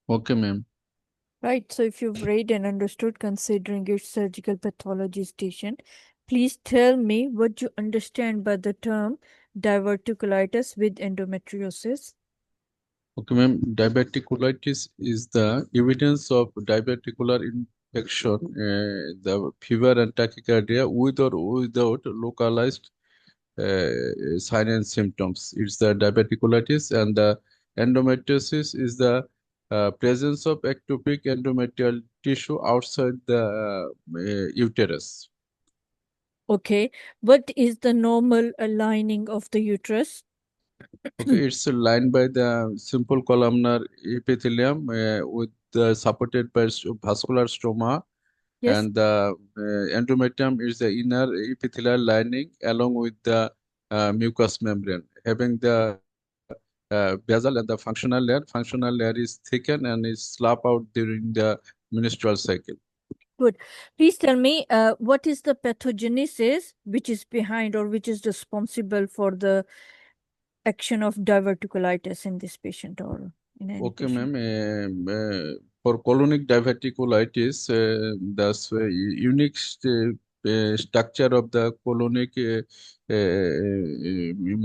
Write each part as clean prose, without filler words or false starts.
Okay, ma'am. Right. So if you've read and understood considering your surgical pathology station, please tell me what you understand by the term diverticulitis with endometriosis. Okay, ma'am. Diverticulitis is the evidence of diverticular infection, the fever and tachycardia with or without localized sign and symptoms. It's the diverticulitis, and the endometriosis is the presence of ectopic endometrial tissue outside the uterus. Okay. What is the normal lining of the uterus? Okay, it's lined by the simple columnar epithelium with supported by vascular stroma, Yes. and the endometrium is the inner epithelial lining along with the mucous membrane, having the basal and the functional layer. Functional layer is thickened and is slap out during the menstrual cycle. Good. Please tell me what is the pathogenesis which is behind or which is responsible for the action of diverticulitis in this patient or in any Okay, patient? ma'am. For colonic diverticulitis, the unique structure of the colonic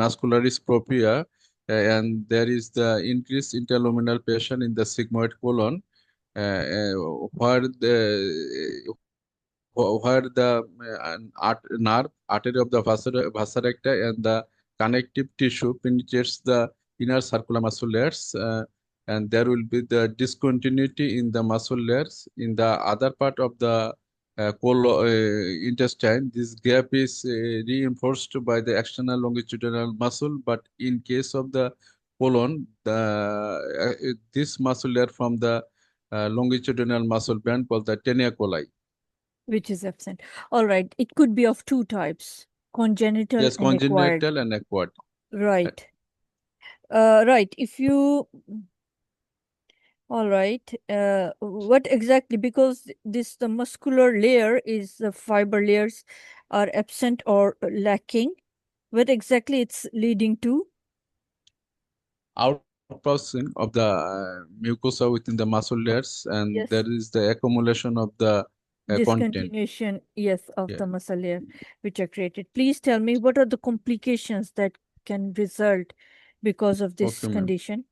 muscularis propria, and there is the increased interluminal pressure in the sigmoid colon, where the nerve artery of the vasa recta and the connective tissue penetrates the inner circular muscle layers, and there will be the discontinuity in the muscle layers. In the other part of the intestine, this gap is reinforced by the external longitudinal muscle, but in case of the colon, this muscle layer from the longitudinal muscle band called the tenia coli. Which is absent. All right. It could be of two types, congenital Yes, and acquired. congenital and acquired. Uh, Right. Right. If you, all right. What exactly? Because this, the muscular layer is the fiber layers are absent or lacking. What exactly it's leading to? Outpassing of the mucosa within the muscle layers, and Yes. there is the accumulation of the content. Discontinuation, yes, of Yeah. the muscle layer which are created. Please tell me what are the complications that can result because of Okay, this ma'am. condition?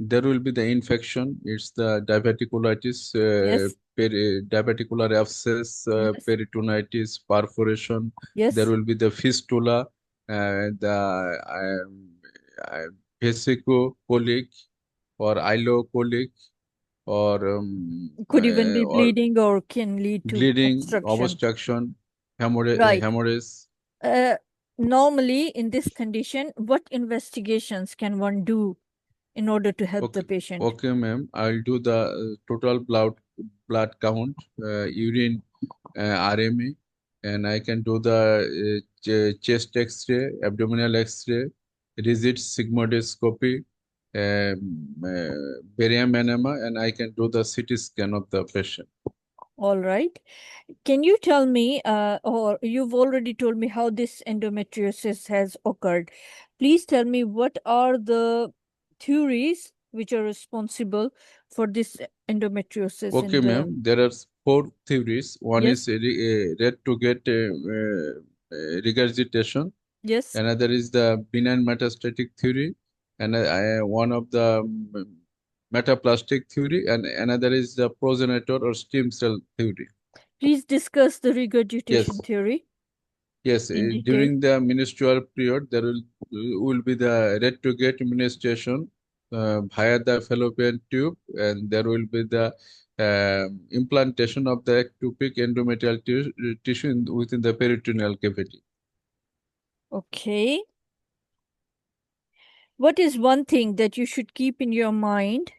There will be the infection. It's the diverticulitis, Yes. diverticular abscess, Yes. peritonitis, perforation. There Yes. will be the fistula, the uh, vesicocolic or ileocolic, or Could even be or bleeding or can lead to bleeding, obstruction. obstruction, Right. hemorrhage. Uh, Normally, in this condition, what investigations can one do in order to help the Okay, patient? okay, ma'am. I'll do the total blood count, urine, RMA, and I can do the chest X-ray, abdominal X-ray, rigid sigmoidoscopy, barium enema, and I can do the CT scan of the patient. All right. Can you tell me, or you've already told me how this endometriosis has occurred? Please tell me what are the theories which are responsible for this endometriosis Okay, in the. ma'am. There are four theories. One is Yes, red to get regurgitation. yes. Another is the benign metastatic theory, and one of the metaplastic theory, and another is the progenitor or stem cell theory. Please discuss the regurgitation Yes, theory yes. in detail. During the menstrual period, there will be the red to get menstruation via the fallopian tube, and there will be the implantation of the ectopic endometrial tissue within the peritoneal cavity. Okay. What is one thing that you should keep in your mind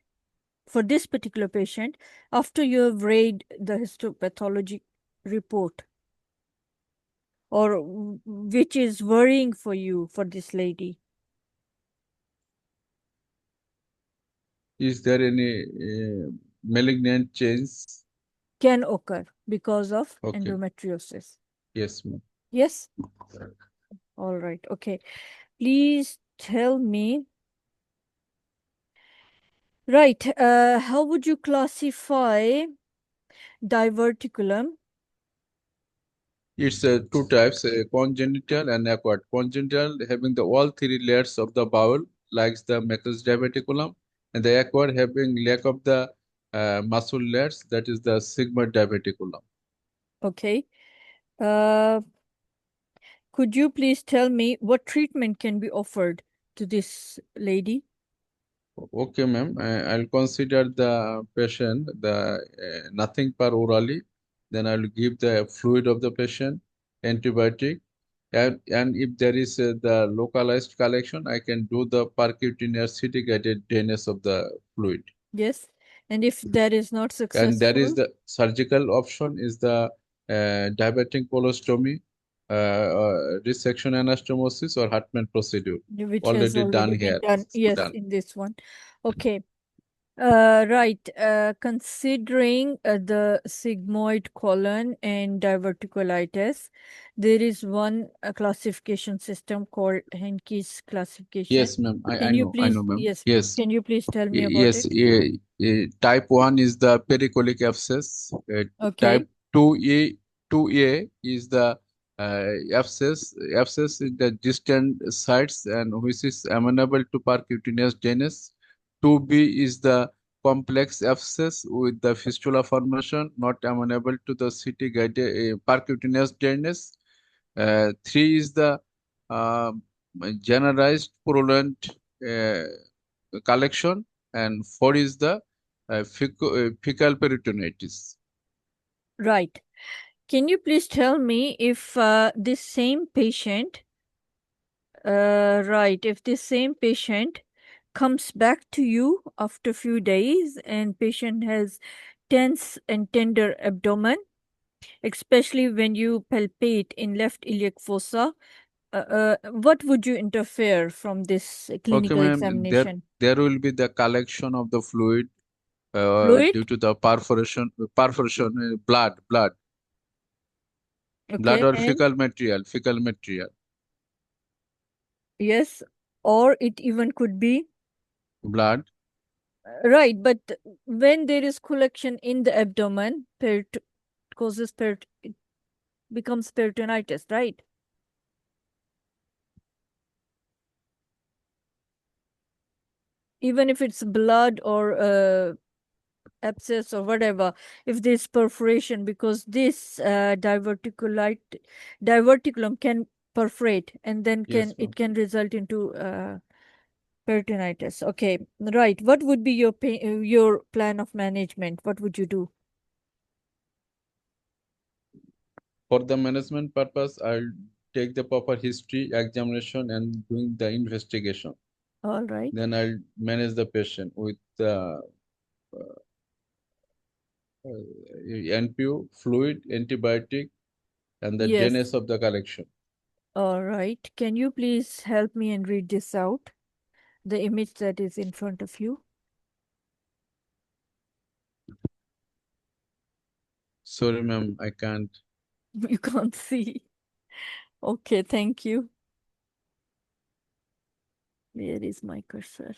for this particular patient after you have read the histopathology report, or which is worrying for you for this lady? Is there any malignant change? Can occur because of Okay. endometriosis. Yes, ma'am. Yes. All right. Okay. Please tell me, Right. How would you classify diverticulum? It's two types, congenital and acquired. Congenital having the all three layers of the bowel, like the mucous diverticulum, and the acquired having lack of the muscle layers, that is the sigma diverticulum. Okay. Could you please tell me what treatment can be offered to this lady? Okay, ma'am. I'll consider the patient the nothing per orally. Then I'll give the fluid of the patient, antibiotic, and if there is the localized collection, I can do the percutaneous CT guided drainage of the fluid. Yes. And if that is not And there is successful, the surgical option is the diabetic colostomy, resection anastomosis, or Hartmann procedure. which has Already already done been here. done, yes, Done. in this one. Okay. Right. Considering the sigmoid colon and diverticulitis, there is one classification system called Henke's classification. Yes, ma'am. Can you I know, please, ma'am. yes, Yes. can you please tell me about Yes, it? type 1 is the pericolic abscess. Okay. Type 2A is the abscess in the distant sites and which is amenable to percutaneous drainage. 2B is the complex abscess with the fistula formation not amenable to the CT guided percutaneous drainage. 3 is the uh, generalized purulent uh, collection, and 4 is the fecal peritonitis. Right. Can you please tell me if this same patient, if this same patient comes back to you after few days and patient has tense and tender abdomen, especially when you palpate in left iliac fossa, what would you interfere from this Okay, clinical ma'am. examination? There will be the collection of the fluid due Fluid? to the perforation, blood Okay. or And fecal material, yes, or it even could be blood. right, but when there is collection in the abdomen, it becomes peritonitis, right? Even if it's blood or abscess or whatever, if there's perforation, because this diverticulum can perforate and then Yes, ma'am. it can result into peritonitis. Okay, right. What would be your plan of management? What would you do? For the management purpose, I'll take the proper history, examination, and doing the investigation. All right. Then I'll manage the patient with the NPU, fluid, antibiotic, and the Yes. drainage of the collection. All right. Can you please help me and read this out? The image that is in front of you. Sorry, ma'am, I can't. You can't see. Okay, thank you. Where is my cursor?